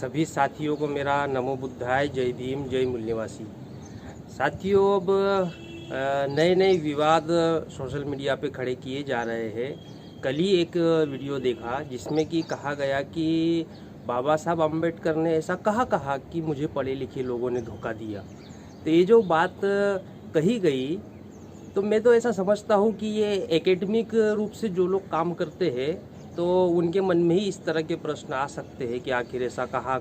सभी साथियों को मेरा नमो बुद्धाय, जय भीम, जय मूल्यवासी। साथियों, अब नए नए विवाद सोशल मीडिया पे खड़े किए जा रहे हैं। कल ही एक वीडियो देखा जिसमें कि कहा गया कि बाबा साहब अम्बेडकर ने ऐसा कहा कि मुझे पढ़े लिखे लोगों ने धोखा दिया। तो ये जो बात कही गई, तो मैं तो ऐसा समझता हूँ कि ये एकेडमिक रूप से जो लोग काम करते हैं तो उनके मन में ही इस तरह के प्रश्न आ सकते हैं कि आखिर ऐसा कहा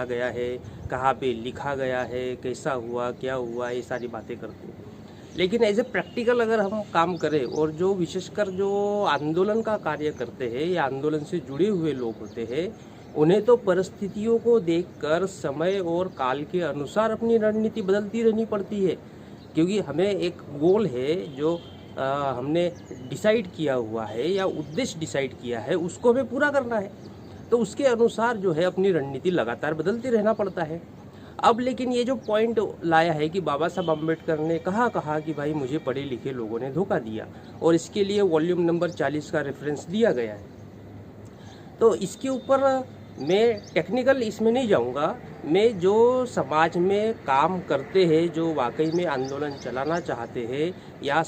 गया है, कहाँ पे लिखा गया है, कैसा हुआ, क्या हुआ, ये सारी बातें करते हैं। लेकिन एज ए प्रैक्टिकल अगर हम काम करें और जो विशेषकर जो आंदोलन का कार्य करते हैं या आंदोलन से जुड़े हुए लोग होते हैं, उन्हें तो परिस्थितियों को देखकर समय और काल के अनुसार अपनी रणनीति बदलती रहनी पड़ती है, क्योंकि हमें एक गोल है जो हमने डिसाइड किया हुआ है या उद्देश्य डिसाइड किया है, उसको हमें पूरा करना है। तो उसके अनुसार जो है अपनी रणनीति लगातार बदलते रहना पड़ता है। अब लेकिन ये जो पॉइंट लाया है कि बाबा साहब अम्बेडकर ने कहा कि भाई मुझे पढ़े लिखे लोगों ने धोखा दिया, और इसके लिए वॉल्यूम नंबर 40 का रेफरेंस दिया गया है। तो इसके ऊपर मैं टेक्निकल इसमें नहीं जाऊंगा। मैं जो समाज में काम करते हैं, जो वाकई में आंदोलन चलाना चाहते हैं या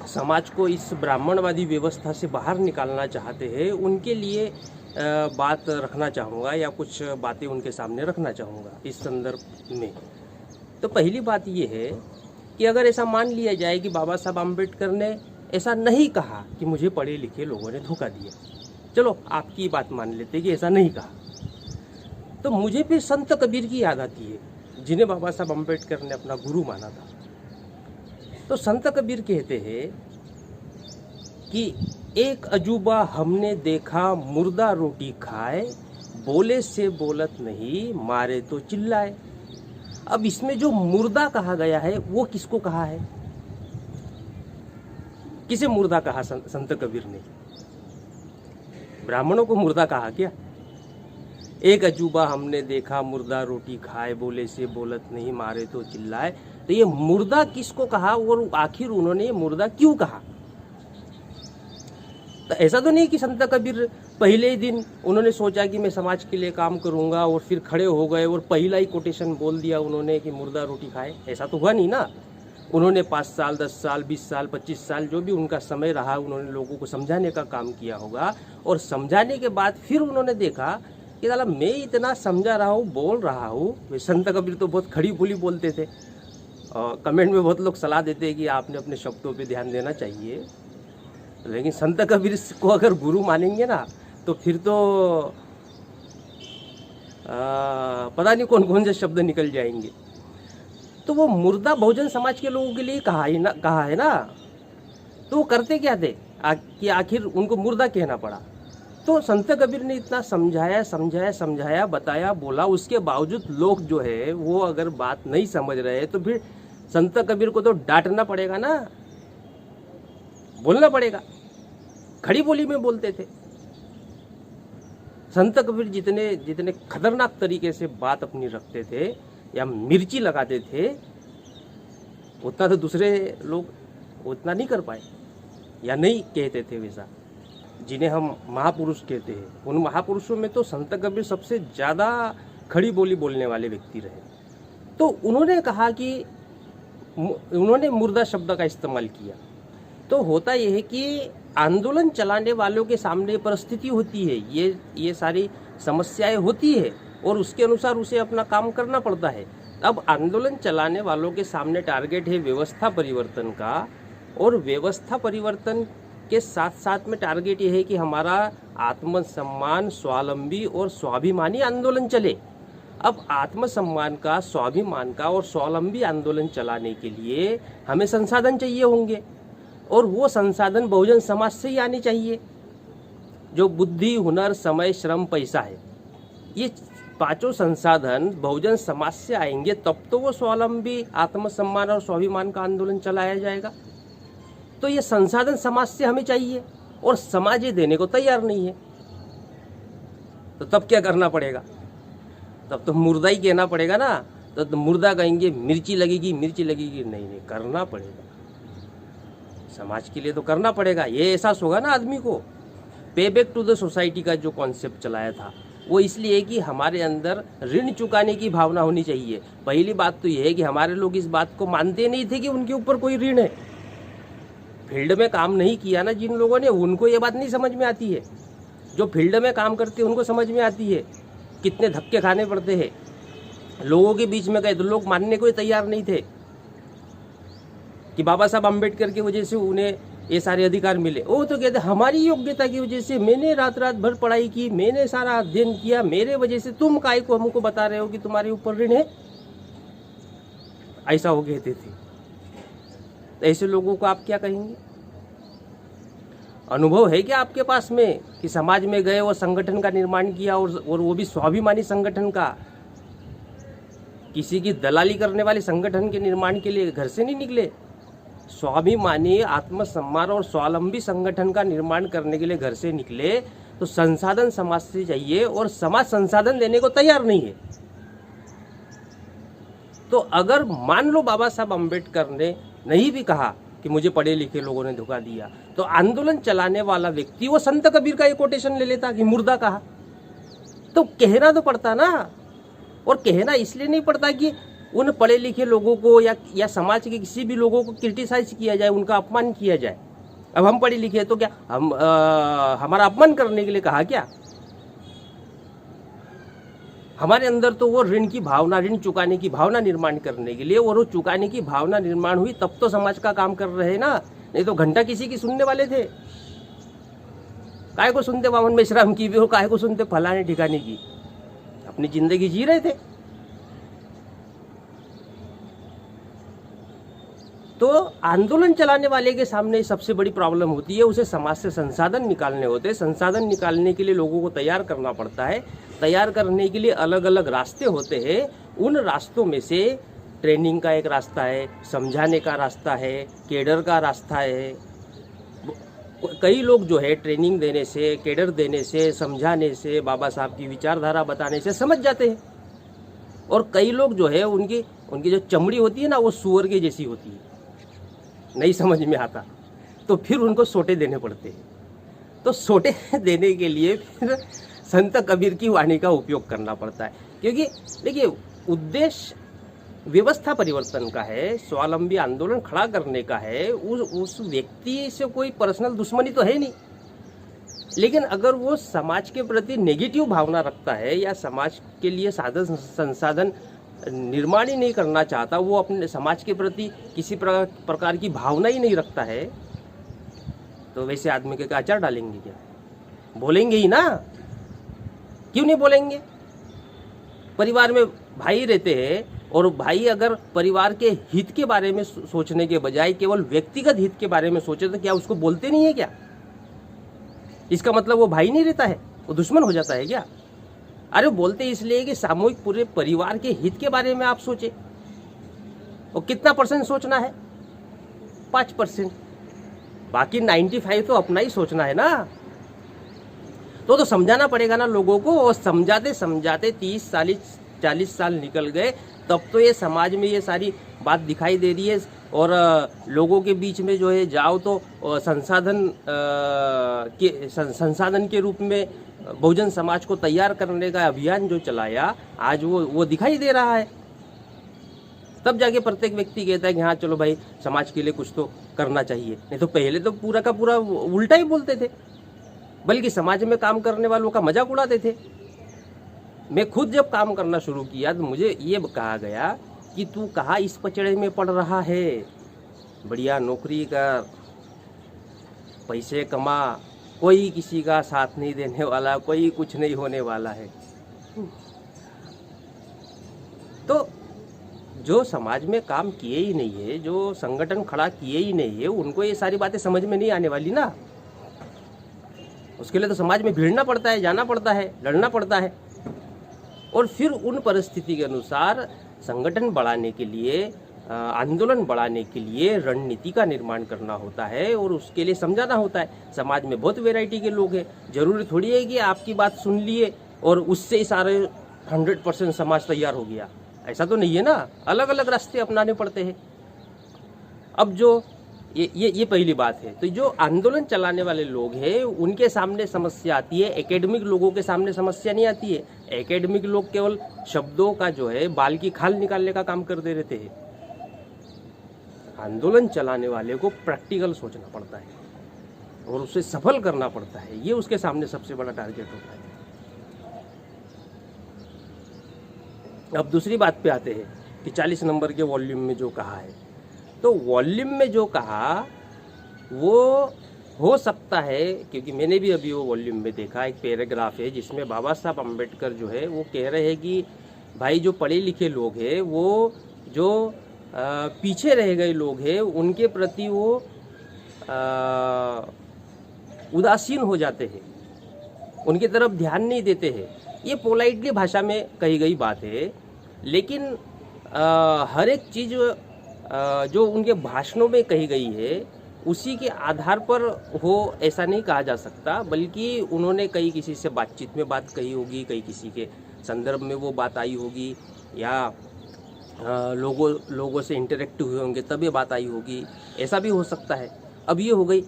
समाज को इस ब्राह्मणवादी व्यवस्था से बाहर निकालना चाहते हैं, उनके लिए बात रखना चाहूँगा या कुछ बातें उनके सामने रखना चाहूँगा इस संदर्भ में। तो पहली बात ये है कि अगर ऐसा मान लिया जाए कि बाबा साहब अम्बेडकर ने ऐसा नहीं कहा कि मुझे पढ़े लिखे लोगों ने धोखा दिया, चलो आपकी बात मान लेते कि ऐसा नहीं कहा, तो मुझे फिर संत कबीर की याद आती है, जिन्हें बाबा साहब अम्बेडकर ने अपना गुरु माना था। तो संत कबीर कहते हैं कि एक अजूबा हमने देखा मुर्दा रोटी खाए, बोले से बोलत नहीं, मारे तो चिल्लाए। अब इसमें जो मुर्दा कहा गया है वो किसको कहा है? किसे मुर्दा कहा संत कबीर ने? ब्राह्मणों को मुर्दा कहा क्या? एक अजूबा हमने देखा मुर्दा रोटी खाए, बोले से बोलत नहीं, मारे तो चिल्लाए। तो ये मुर्दा किसको कहा और आखिर उन्होंने ये मुर्दा क्यों कहा? तो ऐसा तो नहीं कि संत कबीर पहले ही दिन उन्होंने सोचा कि मैं समाज के लिए काम करूंगा और फिर खड़े हो गए और पहला ही कोटेशन बोल दिया उन्होंने कि मुर्दा रोटी खाए। ऐसा तो हुआ नहीं ना। उन्होंने 5 साल, 10 साल, 20 साल, 25 साल जो भी उनका समय रहा, उन्होंने लोगों को समझाने का काम किया होगा, और समझाने के बाद फिर उन्होंने देखा कि साला मैं इतना समझा रहा हूँ, बोल रहा हूँ। संत कबीर तो बहुत खड़ी बोली बोलते थे। कमेंट में बहुत लोग सलाह देते हैं कि आपने अपने शब्दों पे ध्यान देना चाहिए, लेकिन संत कबीर को अगर गुरु मानेंगे ना तो फिर तो पता नहीं कौन कौन से शब्द निकल जाएंगे। तो वो मुर्दा बहुजन समाज के लोगों के लिए कहा है ना। तो वो करते क्या थे कि आखिर उनको मुर्दा कहना पड़ा? तो संत कबीर ने इतना समझाया, बताया, बोला, उसके बावजूद लोग जो है वो अगर बात नहीं समझ रहे तो फिर संत कबीर को तो डांटना पड़ेगा ना, बोलना पड़ेगा। खड़ी बोली में बोलते थे संत कबीर। जितने खतरनाक तरीके से बात अपनी रखते थे या मिर्ची लगाते थे, उतना तो दूसरे लोग उतना नहीं कर पाए या नहीं कहते थे वैसा, जिन्हें हम महापुरुष कहते हैं। उन महापुरुषों में तो संत कबीर सबसे ज़्यादा खड़ी बोली बोलने वाले व्यक्ति रहे। तो उन्होंने कहा कि उन्होंने मुर्दा शब्द का इस्तेमाल किया। तो होता यह है कि आंदोलन चलाने वालों के सामने परिस्थिति होती है, ये सारी समस्याएं होती है, और उसके अनुसार उसे अपना काम करना पड़ता है। अब आंदोलन चलाने वालों के सामने टारगेट है व्यवस्था परिवर्तन का, और व्यवस्था परिवर्तन के साथ साथ में टारगेट ये है कि हमारा आत्मसम्मान, स्वावलंबी और स्वाभिमानी आंदोलन चले। अब आत्मसम्मान का, स्वाभिमान का और स्वावलंबी आंदोलन चलाने के लिए हमें संसाधन चाहिए होंगे, और वो संसाधन बहुजन समाज से ही आनी चाहिए, जो बुद्धि, हुनर, समय, श्रम, पैसा है। ये 5 संसाधन बहुजन समाज से आएंगे, तब तो वो स्वावलंबी, आत्मसम्मान और स्वाभिमान का आंदोलन चलाया जाएगा। तो ये संसाधन समाज से हमें चाहिए और समाज ये देने को तैयार नहीं है। तो तब क्या करना पड़ेगा? तब तो मुर्दा ही कहना पड़ेगा ना। तो मुर्दा कहेंगे मिर्ची लगेगी, नहीं, करना पड़ेगा। समाज के लिए तो करना पड़ेगा। ये एहसास होगा ना आदमी को पे बैक टू द सोसाइटी का जो कॉन्सेप्ट चलाया था वो इसलिए कि हमारे अंदर ऋण चुकाने की भावना होनी चाहिए। पहली बात तो ये है कि हमारे लोग इस बात को मानते नहीं थे कि उनके ऊपर कोई ऋण है। फील्ड में काम नहीं किया ना जिन लोगों ने, उनको ये बात नहीं समझ में आती है। जो फील्ड में काम करते हैं उनको समझ में आती है कितने धक्के खाने पड़ते हैं। लोगों के बीच में गए तो लोग मानने को तैयार नहीं थे कि बाबा साहब अम्बेडकर की वजह से उन्हें ये सारे अधिकार मिले। वो तो कहते हमारी योग्यता की वजह से, मैंने रात रात भर पढ़ाई की, मैंने सारा अध्ययन किया, मेरे वजह से तुम काहे को हमको बता रहे हो कि तुम्हारे ऊपर ऋण है। ऐसा वो कहते थे। तो ऐसे लोगों को आप क्या कहेंगे? अनुभव है क्या आपके पास में कि समाज में गए और संगठन का निर्माण किया और वो भी स्वाभिमानी संगठन का? किसी की दलाली करने वाले संगठन के निर्माण के लिए घर से नहीं निकले। स्वाभिमानी, आत्मसम्मान और स्वावलंबी संगठन का निर्माण करने के लिए घर से निकले। तो संसाधन समाज से चाहिए और समाज संसाधन देने को तैयार नहीं है। तो अगर मान लो बाबा साहब अम्बेडकर ने नहीं भी कहा कि मुझे पढ़े लिखे लोगों ने धोखा दिया, तो आंदोलन चलाने वाला व्यक्ति वो संत कबीर का एक कोटेशन ले लेता कि मुर्दा कहा। तो कहना तो पड़ता ना। और कहना इसलिए नहीं पड़ता कि उन पढ़े लिखे लोगों को या समाज के किसी भी लोगों को क्रिटिसाइज किया जाए, उनका अपमान किया जाए। अब हम पढ़े लिखे तो क्या हम हमारा अपमान करने के लिए कहा क्या? हमारे अंदर तो वो ऋण की भावना, ऋण चुकाने की भावना निर्माण करने के लिए, और वो चुकाने की भावना निर्माण हुई तब तो समाज का काम कर रहे हैं ना। नहीं तो घंटा किसी की सुनने वाले थे? काहे को सुनते वामन मेश्राम की भी, और काहे को सुनते फलाने ठिकाने की? अपनी जिंदगी जी रहे थे। तो आंदोलन चलाने वाले के सामने सबसे बड़ी प्रॉब्लम होती है, उसे समाज से संसाधन निकालने होते हैं। संसाधन निकालने के लिए लोगों को तैयार करना पड़ता है। तैयार करने के लिए अलग अलग रास्ते होते हैं। उन रास्तों में से ट्रेनिंग का एक रास्ता है, समझाने का रास्ता है, केडर का रास्ता है। कई लोग जो है ट्रेनिंग देने से, केडर देने से, समझाने से, बाबा साहब की विचारधारा बताने से समझ जाते हैं। और कई लोग जो है उनकी जो चमड़ी होती है ना, वो सुअर की जैसी होती है, नहीं समझ में आता, तो फिर उनको सोटे देने पड़ते हैं। तो सोटे देने के लिए फिर संत कबीर की वाणी का उपयोग करना पड़ता है। क्योंकि देखिए, उद्देश्य व्यवस्था परिवर्तन का है, स्वावलंबी आंदोलन खड़ा करने का है। उस व्यक्ति से कोई पर्सनल दुश्मनी तो है नहीं, लेकिन अगर वो समाज के प्रति नेगेटिव भावना रखता है या समाज के लिए साधन संसाधन निर्माण ही नहीं करना चाहता, वो अपने समाज के प्रति किसी प्रकार की भावना ही नहीं रखता है, तो वैसे आदमी के अचार डालेंगे क्या? बोलेंगे ही ना। क्यों नहीं बोलेंगे? परिवार में भाई रहते हैं, और भाई अगर परिवार के हित के बारे में सोचने के बजाय केवल व्यक्तिगत हित के बारे में सोचे, तो क्या उसको बोलते नहीं है क्या? इसका मतलब वो भाई नहीं रहता है, वो दुश्मन हो जाता है क्या? अरे बोलते इसलिए कि सामूहिक पूरे परिवार के हित के बारे में आप सोचे। और कितना % सोचना है? 5%। बाकी 95 तो अपना ही सोचना है ना। तो समझाना पड़ेगा ना लोगों को। और समझाते समझाते 30-40 साल निकल गए, तब तो ये समाज में ये सारी बात दिखाई दे रही है। और लोगों के बीच में जो है जाओ तो संसाधन के रूप में बहुजन समाज को तैयार करने का अभियान जो चलाया, आज वो दिखाई दे रहा है। तब जाके प्रत्येक व्यक्ति कहता है कि हाँ चलो भाई, समाज के लिए कुछ तो करना चाहिए। नहीं तो पहले तो पूरा का पूरा उल्टा ही बोलते थे, बल्कि समाज में काम करने वालों का मजाक उड़ाते थे। मैं खुद जब काम करना शुरू किया तो मुझे ये कहा गया कि तू कहाँ इस पचड़े में पड़ रहा है, बढ़िया नौकरी कर, पैसे कमा, कोई किसी का साथ नहीं देने वाला, कोई कुछ नहीं होने वाला है। तो जो समाज में काम किए ही नहीं है, जो संगठन खड़ा किए ही नहीं है, उनको ये सारी बातें समझ में नहीं आने वाली ना। उसके लिए तो समाज में भिड़ना पड़ता है, जाना पड़ता है, लड़ना पड़ता है। और फिर उन परिस्थिति के अनुसार संगठन बढ़ाने के लिए, आंदोलन बढ़ाने के लिए रणनीति का निर्माण करना होता है, और उसके लिए समझाना होता है। समाज में बहुत वैरायटी के लोग हैं। जरूरी थोड़ी है कि आपकी बात सुन लिए और उससे ही सारे 100% समाज तैयार हो गया, ऐसा तो नहीं है ना। अलग अलग रास्ते अपनाने पड़ते हैं। अब जो ये पहली बात है। तो जो आंदोलन चलाने वाले लोग हैं उनके सामने समस्या आती है, एकेडमिक लोगों के सामने समस्या नहीं आती है। एकेडमिक लोग केवल शब्दों का जो है बाल की खाल निकालने का काम करते रहते हैं। आंदोलन चलाने वाले को प्रैक्टिकल सोचना पड़ता है और उसे सफल करना पड़ता है, ये उसके सामने सबसे बड़ा टारगेट होता है। अब दूसरी बात पे आते हैं कि 40 नंबर के वॉल्यूम में जो कहा है, तो वॉल्यूम में जो कहा वो हो सकता है, क्योंकि मैंने भी अभी वो वॉल्यूम में देखा, एक पैराग्राफ है जिसमें बाबा साहब अम्बेडकर जो है वो कह रहे हैं कि भाई जो पढ़े लिखे लोग हैं वो जो पीछे रह गए लोग हैं उनके प्रति वो उदासीन हो जाते हैं, उनकी तरफ ध्यान नहीं देते हैं। ये पोलाइटली भाषा में कही गई बात है, लेकिन हर एक चीज़ जो उनके भाषणों में कही गई है उसी के आधार पर हो ऐसा नहीं कहा जा सकता, बल्कि उन्होंने कई किसी से बातचीत में बात कही होगी, कई किसी के संदर्भ में वो बात आई होगी, या लोगों से इंटरेक्ट हुए होंगे तब ये बात आई होगी, ऐसा भी हो सकता है। अब ये हो गई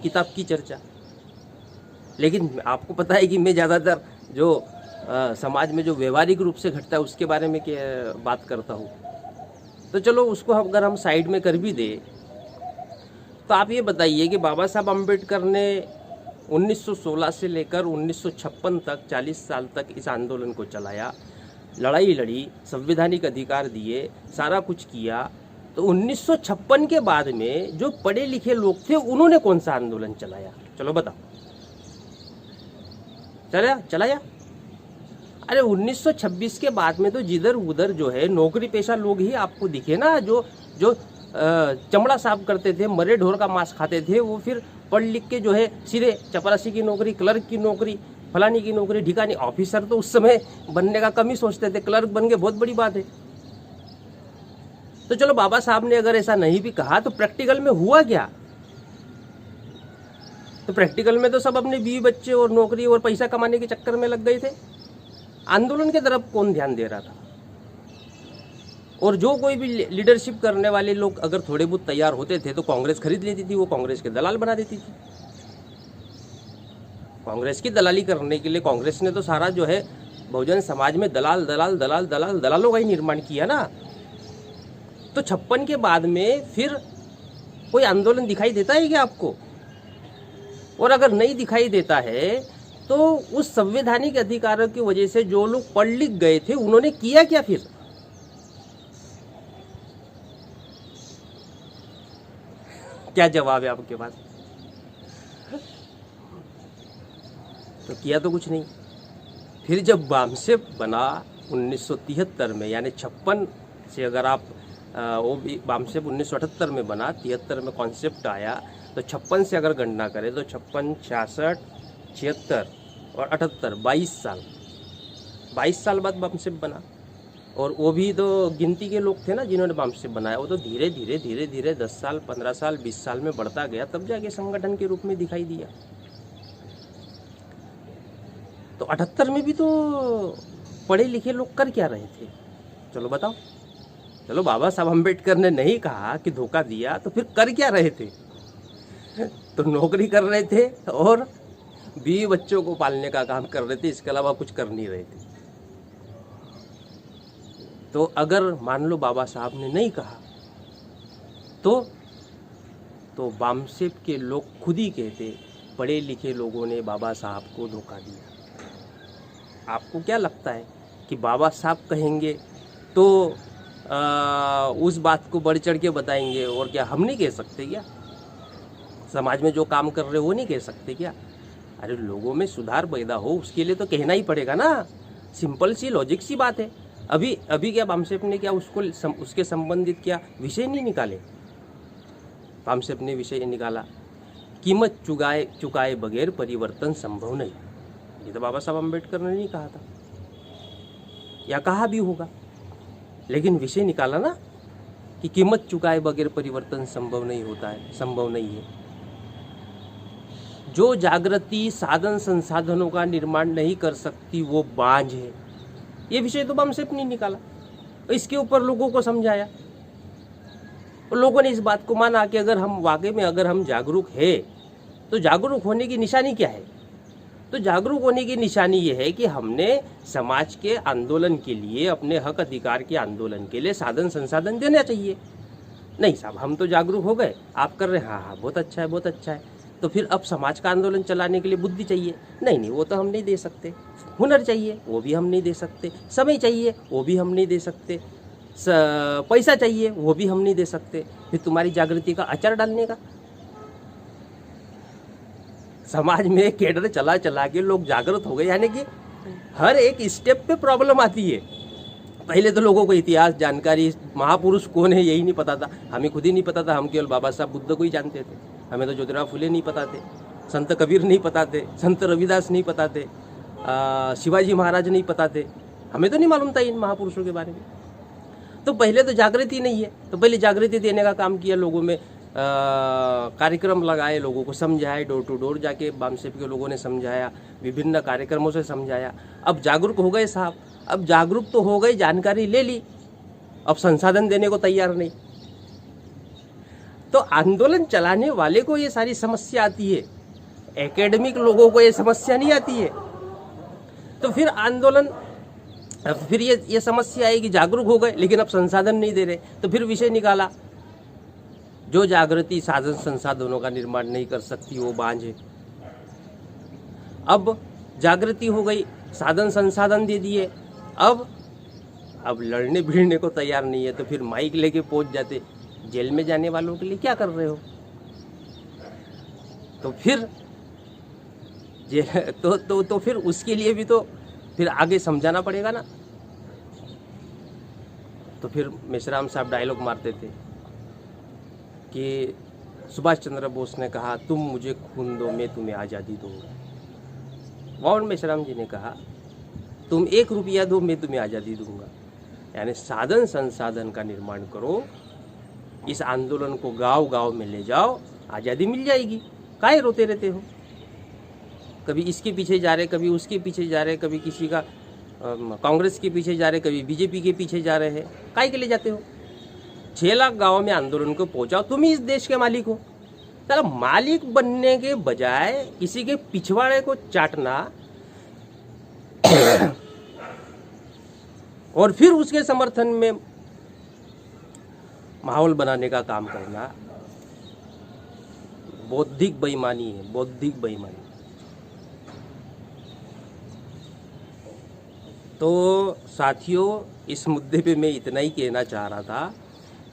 किताब की चर्चा, लेकिन आपको पता है कि मैं ज़्यादातर जो समाज में जो व्यवहारिक रूप से घटता है उसके बारे में बात करता हूँ। तो चलो उसको अगर हम साइड में कर भी दे, तो आप ये बताइए कि बाबा साहब अम्बेडकर ने 1916 से लेकर 1956 तक 40 साल तक इस आंदोलन को चलाया, लड़ाई लड़ी, संवैधानिक अधिकार दिए, सारा कुछ किया। तो 1956 के बाद में जो पढ़े लिखे लोग थे उन्होंने कौन सा आंदोलन चलाया? चलो बताओ, चलाया? अरे 1926 के बाद में तो जिधर उधर जो है नौकरी पेशा लोग ही आपको दिखे ना, जो चमड़ा साफ करते थे, मरे ढोर का मांस खाते थे, वो फिर पढ़ लिख के जो है सीधे चपरासी की नौकरी, क्लर्क की नौकरी, फलानी की नौकरी, ढिकानी। ऑफिसर तो उस समय बनने का कम ही सोचते थे, क्लर्क बन गए, बहुत बड़ी बात है। तो चलो बाबा साहब ने अगर ऐसा नहीं भी कहा तो प्रैक्टिकल में हुआ क्या? तो प्रैक्टिकल में तो सब अपने बीवी बच्चे और नौकरी और पैसा कमाने के चक्कर में लग गए थे। आंदोलन की तरफ कौन ध्यान दे रहा था? और जो कोई भी लीडरशिप करने वाले लोग अगर थोड़े बहुत तैयार होते थे तो कांग्रेस खरीद लेती थी, वो कांग्रेस के दलाल बना देती थी। कांग्रेस की दलाली करने के लिए कांग्रेस ने तो सारा जो है बहुजन समाज में दलालों का ही निर्माण किया ना। तो 56 के बाद में फिर कोई आंदोलन दिखाई देता है क्या आपको? और अगर नहीं दिखाई देता है तो उस संवैधानिक अधिकारों की वजह से जो लोग पढ़ लिख गए थे उन्होंने किया क्या फिर? क्या जवाब है आपके पास? तो किया तो कुछ नहीं। फिर जब बामसेप बना 1973 में, यानी 56 से अगर आप वो भी बामसेप 1978 में बना, 73 में कॉन्सेप्ट आया, तो 56 से अगर गणना करें तो 56, 66, 76 और 78, 22 साल बाद बामसेप बना। और वो भी तो गिनती के लोग थे ना जिन्होंने बामसेप बनाया। वो तो धीरे धीरे 10 साल, 15 साल, 20 साल में बढ़ता गया, तब जाके संगठन के रूप में दिखाई दिया। तो 78 में भी तो पढ़े लिखे लोग कर क्या रहे थे? चलो बताओ। चलो बाबा साहब अम्बेडकर ने नहीं कहा कि धोखा दिया, तो फिर कर क्या रहे थे? तो नौकरी कर रहे थे और बीवी बच्चों को पालने का काम कर रहे थे, इसके अलावा कुछ कर नहीं रहे थे। तो अगर मान लो बाबा साहब ने नहीं कहा तो बामसेप के लोग खुद ही कहते पढ़े लिखे लोगों ने बाबा साहब को धोखा दिया। आपको क्या लगता है कि बाबा साहब कहेंगे तो उस बात को बढ़ चढ़ के बताएंगे? और क्या हम नहीं कह सकते क्या? समाज में जो काम कर रहे हो वो नहीं कह सकते क्या? अरे लोगों में सुधार पैदा हो उसके लिए तो कहना ही पड़ेगा ना। सिंपल सी लॉजिक सी बात है। अभी क्या बामसेप ने क्या उसके संबंधित क्या विषय नहीं निकाले? बामसेप ने विषय निकाला, कीमत चुकाए बगैर परिवर्तन संभव नहीं। ये तो बाबा साहब अम्बेडकर ने नहीं कहा था, या कहा भी होगा, लेकिन विषय निकाला ना कि कीमत चुकाए बगैर परिवर्तन संभव नहीं होता है, संभव नहीं है। जो जागृति साधन संसाधनों का निर्माण नहीं कर सकती वो बांझ है। ये विषय तो बामसेप नहीं निकाला, इसके ऊपर लोगों को समझाया। और लोगों ने इस बात को माना कि अगर हम वाकई में अगर हम जागरूक है तो जागरूक होने की निशानी क्या है? तो जागरूक होने की निशानी ये है कि हमने समाज के आंदोलन के लिए, अपने हक अधिकार के आंदोलन के लिए साधन संसाधन देना चाहिए। नहीं साहब, हम तो जागरूक हो गए, आप कर रहे हैं, हाँ हाँ बहुत अच्छा है, बहुत अच्छा है। तो फिर अब समाज का आंदोलन चलाने के लिए बुद्धि चाहिए। नहीं नहीं, वो तो हम नहीं दे सकते। हुनर चाहिए, वो भी हम नहीं दे सकते। समय चाहिए, वो भी हम नहीं दे सकते। पैसा चाहिए, वो भी हम नहीं दे सकते। फिर तुम्हारी जागृति का अचार डालने का। समाज में केडर चला चला के लोग जागृत हो गए, यानी कि हर एक स्टेप पे प्रॉब्लम आती है। पहले तो लोगों को इतिहास जानकारी, महापुरुष कौन है यही नहीं पता था। हमें खुद ही नहीं पता था, हम केवल बाबा साहब बुद्ध को ही जानते थे। हमें तो ज्योतिराव फुले नहीं पता थे, संत कबीर नहीं पता थे, संत रविदास नहीं पता थे, शिवाजी महाराज नहीं पता थे। हमें तो नहीं मालूम था इन महापुरुषों के बारे में। तो पहले तो जागृति नहीं है, तो पहले जागृति देने का काम किया, लोगों में कार्यक्रम लगाए, लोगों को समझाए, डोर टू डोर जाके बामसेप के लोगों ने समझाया, विभिन्न कार्यक्रमों से समझाया। अब जागरूक हो गए साहब, अब जागरूक तो हो गए, जानकारी ले ली, अब संसाधन देने को तैयार नहीं। तो आंदोलन चलाने वाले को ये सारी समस्या आती है, एकेडमिक लोगों को ये समस्या नहीं आती है। तो फिर आंदोलन, फिर ये समस्या है कि जागरूक हो गए लेकिन अब संसाधन नहीं दे रहे। तो फिर विषय निकाला, जो जागृति साधन संसाधनों का निर्माण नहीं कर सकती वो बांझ है। अब जागृति हो गई, साधन संसाधन दे दिए, अब लड़ने भिड़ने को तैयार नहीं है। तो फिर माइक लेके पहुंच जाते, जेल में जाने वालों के लिए क्या कर रहे हो? तो फिर तो फिर उसके लिए भी तो फिर आगे समझाना पड़ेगा ना। तो फिर मेश्राम साहब डायलॉग मारते थे कि सुभाष चंद्र बोस ने कहा, तुम मुझे खून दो मैं तुम्हें आज़ादी दूंगा। वाउन मेश्राम जी ने कहा, तुम 1 रुपया दो मैं तुम्हें आज़ादी दूंगा। यानी साधन संसाधन का निर्माण करो, इस आंदोलन को गांव गांव में ले जाओ, आज़ादी मिल जाएगी। काहे रोते रहते हो? कभी इसके पीछे जा रहे, कभी उसके पीछे जा रहे, कभी किसी का कांग्रेस के पीछे जा रहे, कभी बीजेपी के पीछे जा रहे हैं। काहे के लिए जाते हो? 6 लाख गाँव में आंदोलन को पहुंचाओ, तुम ही इस देश के मालिक हो। चलो, मालिक बनने के बजाय किसी के पिछवाड़े को चाटना और फिर उसके समर्थन में माहौल बनाने का काम करना बौद्धिक बेईमानी है, बौद्धिक बेईमानी। तो साथियों, इस मुद्दे पे मैं इतना ही कहना चाह रहा था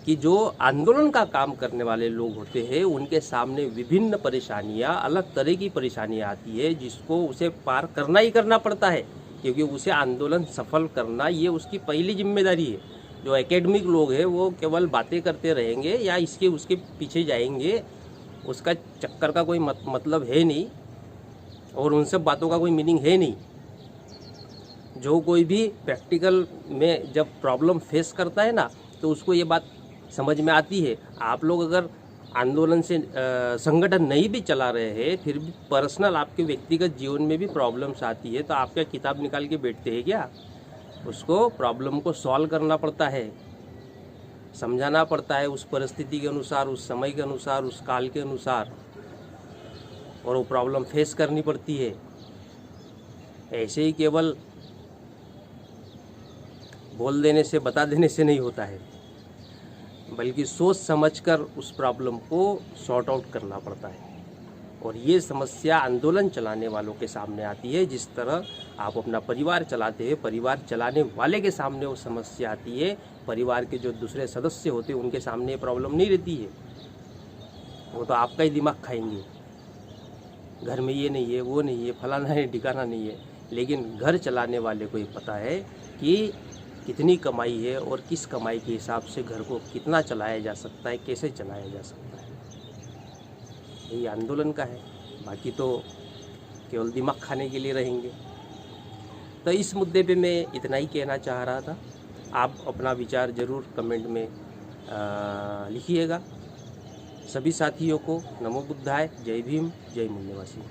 कि जो आंदोलन का काम करने वाले लोग होते हैं उनके सामने विभिन्न परेशानियां, अलग तरह की परेशानियां आती है, जिसको उसे पार करना ही करना पड़ता है, क्योंकि उसे आंदोलन सफल करना ये उसकी पहली जिम्मेदारी है। जो एकेडमिक लोग हैं वो केवल बातें करते रहेंगे या इसके उसके पीछे जाएंगे, उसका चक्कर का कोई मतलब है नहीं और उन सब बातों का कोई मीनिंग है नहीं। जो कोई भी प्रैक्टिकल में जब प्रॉब्लम फेस करता है ना, तो उसको ये बात समझ में आती है। आप लोग अगर आंदोलन से संगठन नहीं भी चला रहे हैं, फिर भी पर्सनल आपके व्यक्तिगत जीवन में भी प्रॉब्लम्स आती है, तो आप क्या किताब निकाल के बैठते हैं क्या? उसको प्रॉब्लम को सॉल्व करना पड़ता है, समझाना पड़ता है उस परिस्थिति के अनुसार, उस समय के अनुसार, उस काल के अनुसार, और वो प्रॉब्लम फेस करनी पड़ती है। ऐसे ही केवल बोल देने से, बता देने से नहीं होता है, बल्कि सोच समझकर उस प्रॉब्लम को सॉर्ट आउट करना पड़ता है। और ये समस्या आंदोलन चलाने वालों के सामने आती है। जिस तरह आप अपना परिवार चलाते हैं, परिवार चलाने वाले के सामने वो समस्या आती है, परिवार के जो दूसरे सदस्य होते हैं उनके सामने प्रॉब्लम नहीं रहती है। वो तो आपका ही दिमाग खाएंगे, घर में ये नहीं है, वो नहीं है, फलाना है, ठिकाना नहीं है। लेकिन घर चलाने वाले को ही पता है कि कितनी कमाई है और किस कमाई के हिसाब से घर को कितना चलाया जा सकता है, कैसे चलाया जा सकता है। यही आंदोलन का है, बाकी तो केवल दिमाग खाने के लिए रहेंगे। तो इस मुद्दे पे मैं इतना ही कहना चाह रहा था। आप अपना विचार ज़रूर कमेंट में लिखिएगा। सभी साथियों को नमो बुद्धाय, जय भीम, जय मूल्यवासी।